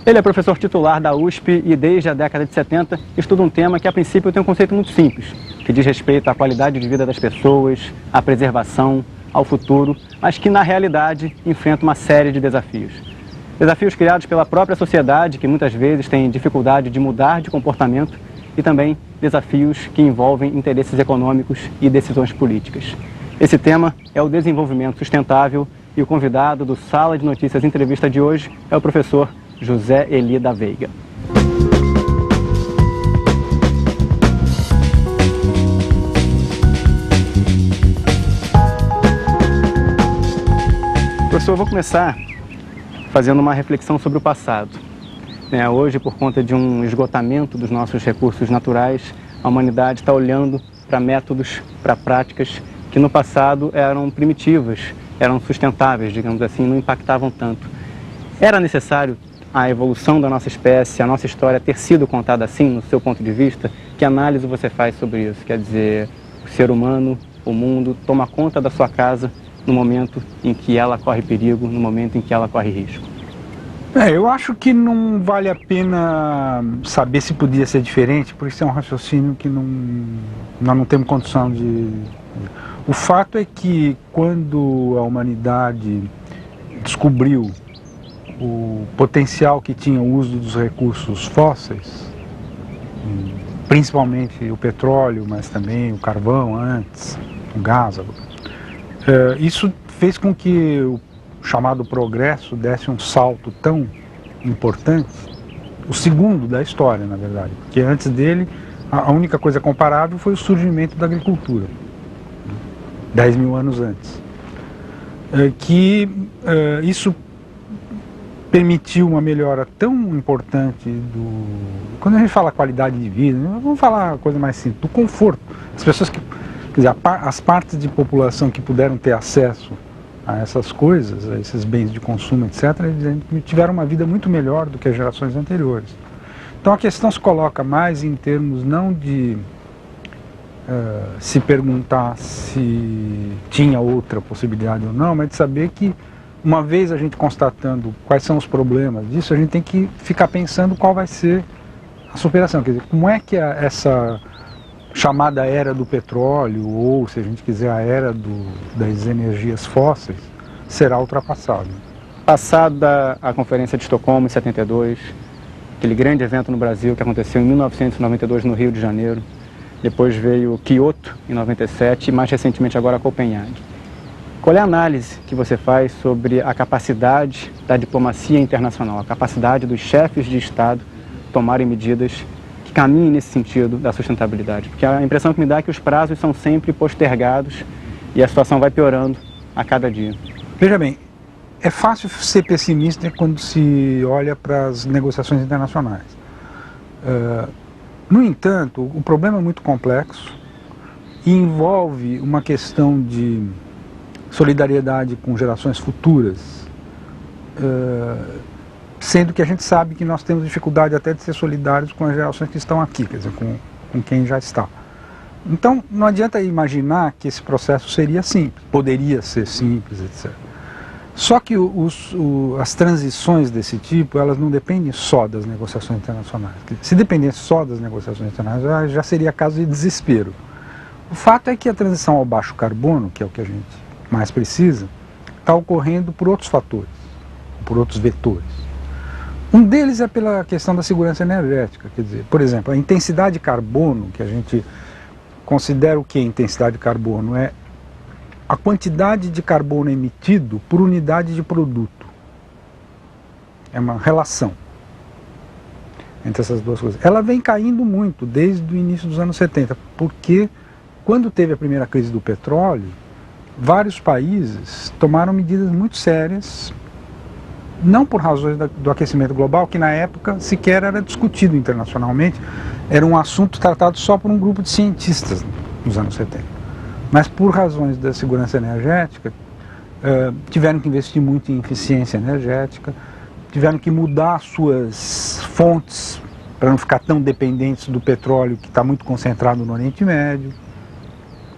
Ele é professor titular da USP e desde a década de 70 estuda um tema que a princípio tem um conceito muito simples, que diz respeito à qualidade de vida das pessoas, à preservação, ao futuro, mas que na realidade enfrenta uma série de desafios. Desafios criados pela própria sociedade, que muitas vezes tem dificuldade de mudar de comportamento, e também desafios que envolvem interesses econômicos e decisões políticas. Esse tema é o desenvolvimento sustentável e o convidado do Sala de Notícias Entrevista de hoje é o professor José Eli da Veiga. Professor, eu vou começar fazendo uma reflexão sobre o passado. Hoje, por conta de um esgotamento dos nossos recursos naturais, a humanidade está olhando para métodos, para práticas que no passado eram primitivas, eram sustentáveis, digamos assim, não impactavam tanto. Era necessário a evolução da nossa espécie, a nossa história ter sido contada assim, no seu ponto de vista? Que análise você faz sobre isso? Quer dizer, o ser humano, o mundo, toma conta da sua casa no momento em que ela corre perigo, no momento em que ela corre risco. Eu acho que não vale a pena saber se podia ser diferente, porque isso é um raciocínio que nós não temos condição de... O fato é que quando a humanidade descobriu o potencial que tinha o uso dos recursos fósseis, principalmente o petróleo, mas também o carvão antes, o gás, isso fez com que o chamado progresso desse um salto tão importante, o segundo da história, na verdade, porque antes dele a única coisa comparável foi o surgimento da agricultura, 10 mil anos antes, isso permitiu uma melhora tão importante quando a gente fala qualidade de vida, vamos falar a coisa mais simples, do conforto. As pessoas que, quer dizer, as partes de população que puderam ter acesso a essas coisas, a esses bens de consumo, etc., tiveram uma vida muito melhor do que as gerações anteriores. Então a questão se coloca mais em termos não de se perguntar se tinha outra possibilidade ou não, mas de saber que, uma vez a gente constatando quais são os problemas disso, a gente tem que ficar pensando qual vai ser a superação. Quer dizer, como é que essa chamada era do petróleo, ou se a gente quiser a era das energias fósseis, será ultrapassada. Passada a Conferência de Estocolmo em 72, aquele grande evento no Brasil que aconteceu em 1992 no Rio de Janeiro, depois veio Kyoto em 97 e mais recentemente agora Copenhague. Qual é a análise que você faz sobre a capacidade da diplomacia internacional, a capacidade dos chefes de Estado tomarem medidas que caminhem nesse sentido da sustentabilidade? Porque a impressão que me dá é que os prazos são sempre postergados e a situação vai piorando a cada dia. Veja bem, é fácil ser pessimista quando se olha para as negociações internacionais. No entanto, o problema é muito complexo e envolve uma questão de solidariedade com gerações futuras, sendo que a gente sabe que nós temos dificuldade até de ser solidários com as gerações que estão aqui, quer dizer, com quem já está. Então, não adianta imaginar que esse processo seria simples, poderia ser simples, etc. Só que as transições desse tipo, elas não dependem só das negociações internacionais. Se dependesse só das negociações internacionais, já seria caso de desespero. O fato é que a transição ao baixo carbono, que é o que a gente mais precisa, está ocorrendo por outros fatores, por outros vetores. Um deles é pela questão da segurança energética, quer dizer, por exemplo, a intensidade de carbono, que a gente considera o que é intensidade de carbono, é a quantidade de carbono emitido por unidade de produto. É uma relação entre essas duas coisas. Ela vem caindo muito desde o início dos anos 70, porque quando teve a primeira crise do petróleo, vários países tomaram medidas muito sérias, não por razões do aquecimento global, que na época sequer era discutido internacionalmente, era um assunto tratado só por um grupo de cientistas nos anos 70. Mas por razões da segurança energética, tiveram que investir muito em eficiência energética, tiveram que mudar suas fontes para não ficar tão dependentes do petróleo que está muito concentrado no Oriente Médio,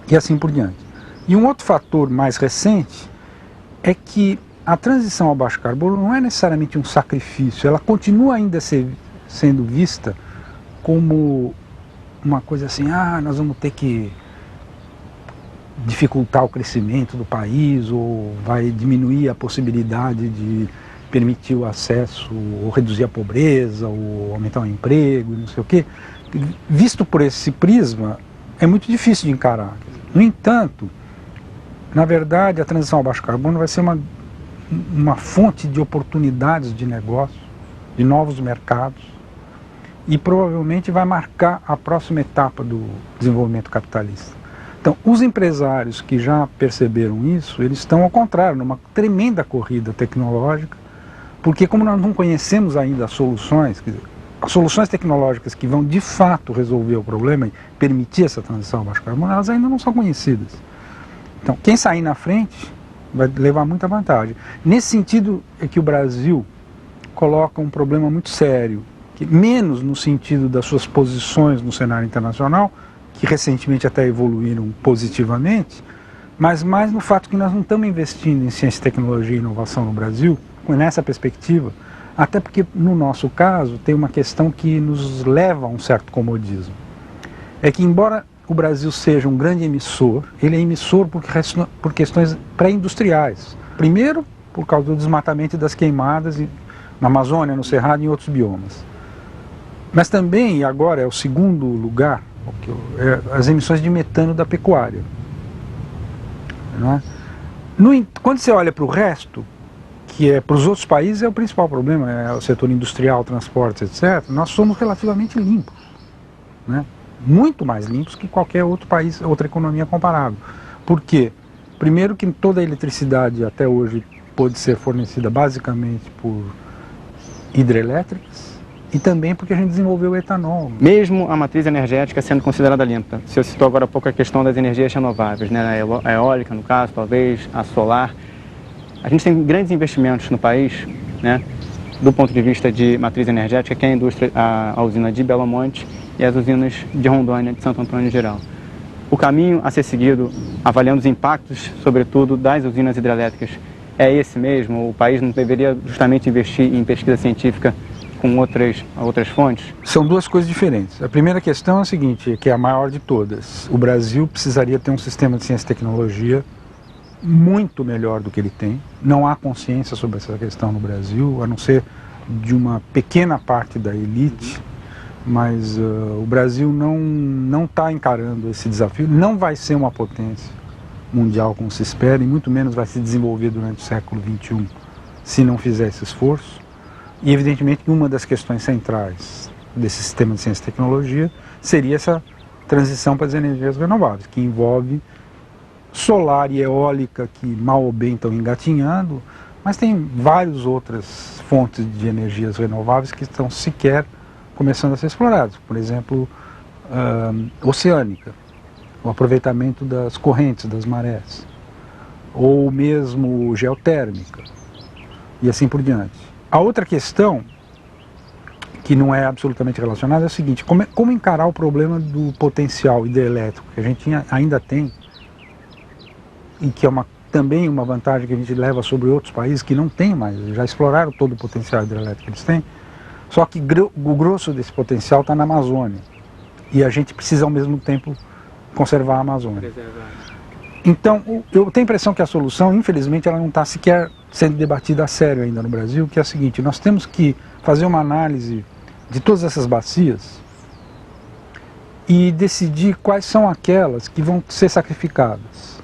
e assim por diante. E um outro fator mais recente é que a transição ao baixo carbono não é necessariamente um sacrifício, ela continua ainda sendo vista como uma coisa assim, nós vamos ter que dificultar o crescimento do país, ou vai diminuir a possibilidade de permitir o acesso, ou reduzir a pobreza, ou aumentar o emprego, não sei o quê. Visto por esse prisma, é muito difícil de encarar. No entanto, na verdade, a transição ao baixo carbono vai ser uma fonte de oportunidades de negócio, de novos mercados, e provavelmente vai marcar a próxima etapa do desenvolvimento capitalista. Então, os empresários que já perceberam isso, eles estão ao contrário, numa tremenda corrida tecnológica, porque como nós não conhecemos ainda as soluções tecnológicas que vão de fato resolver o problema e permitir essa transição ao baixo carbono, elas ainda não são conhecidas. Então, quem sair na frente vai levar muita vantagem. Nesse sentido é que o Brasil coloca um problema muito sério, que menos no sentido das suas posições no cenário internacional, que recentemente até evoluíram positivamente, mas mais no fato que nós não estamos investindo em ciência, tecnologia e inovação no Brasil, nessa perspectiva, até porque no nosso caso tem uma questão que nos leva a um certo comodismo. É que embora o Brasil seja um grande emissor, ele é emissor por questões pré-industriais. Primeiro, por causa do desmatamento e das queimadas na Amazônia, no Cerrado e em outros biomas. Mas também, e agora é o segundo lugar, as emissões de metano da pecuária. Não é? Quando você olha para o resto, que para os outros países é o principal problema, é o setor industrial, transportes, etc., nós somos relativamente limpos, né? Muito mais limpos que qualquer outro país, outra economia comparável. Por quê? Primeiro que toda a eletricidade até hoje pode ser fornecida basicamente por hidrelétricas, e também porque a gente desenvolveu o etanol. Mesmo a matriz energética sendo considerada limpa, você citou agora há pouco a questão das energias renováveis, né? A eólica, no caso, talvez, a solar. A gente tem grandes investimentos no país, né? Do ponto de vista de matriz energética, que é a usina de Belo Monte e as usinas de Rondônia, de Santo Antônio em geral. O caminho a ser seguido, avaliando os impactos, sobretudo, das usinas hidrelétricas, é esse mesmo? O país não deveria justamente investir em pesquisa científica com outras fontes? São duas coisas diferentes. A primeira questão é a seguinte, que é a maior de todas. O Brasil precisaria ter um sistema de ciência e tecnologia muito melhor do que ele tem. Não há consciência sobre essa questão no Brasil, a não ser de uma pequena parte da elite, mas o Brasil não está encarando esse desafio, não vai ser uma potência mundial como se espera, e muito menos vai se desenvolver durante o século XXI se não fizer esse esforço. E evidentemente que uma das questões centrais desse sistema de ciência e tecnologia seria essa transição para as energias renováveis, que envolve solar e eólica, que mal ou bem estão engatinhando, mas tem várias outras fontes de energias renováveis que estão sequer começando a ser exploradas. Por exemplo, oceânica, o aproveitamento das correntes, das marés, ou mesmo geotérmica, e assim por diante. A outra questão, que não é absolutamente relacionada, é o seguinte: como encarar o problema do potencial hidrelétrico que a gente ainda tem, e que é também uma vantagem que a gente leva sobre outros países que não tem mais, já exploraram todo o potencial hidrelétrico que eles têm, só que o grosso desse potencial está na Amazônia, e a gente precisa ao mesmo tempo conservar a Amazônia. Então, eu tenho a impressão que a solução, infelizmente, ela não está sequer sendo debatida a sério ainda no Brasil, que é a seguinte: nós temos que fazer uma análise de todas essas bacias e decidir quais são aquelas que vão ser sacrificadas.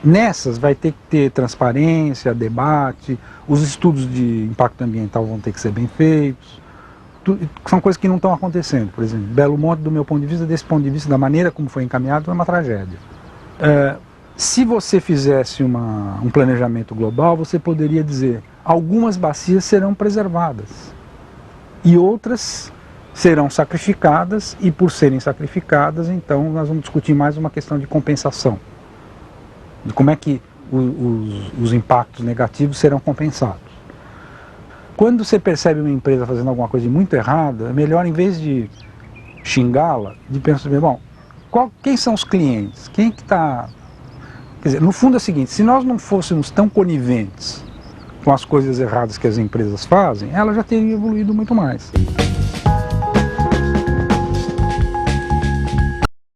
Nessas vai ter que ter transparência, debate, os estudos de impacto ambiental vão ter que ser bem feitos. São coisas que não estão acontecendo. Por exemplo, Belo Monte, do meu ponto de vista, desse ponto de vista, da maneira como foi encaminhado, é uma tragédia. Se você fizesse um planejamento global, você poderia dizer: algumas bacias serão preservadas e outras serão sacrificadas, e por serem sacrificadas, então nós vamos discutir mais uma questão de compensação, de como é que os impactos negativos serão compensados. Quando você percebe uma empresa fazendo alguma coisa muito errada, é melhor, em vez de xingá-la, de pensar: bom, quem são os clientes? Quem que está... Quer dizer, no fundo é o seguinte: se nós não fôssemos tão coniventes com as coisas erradas que as empresas fazem, ela já teria evoluído muito mais.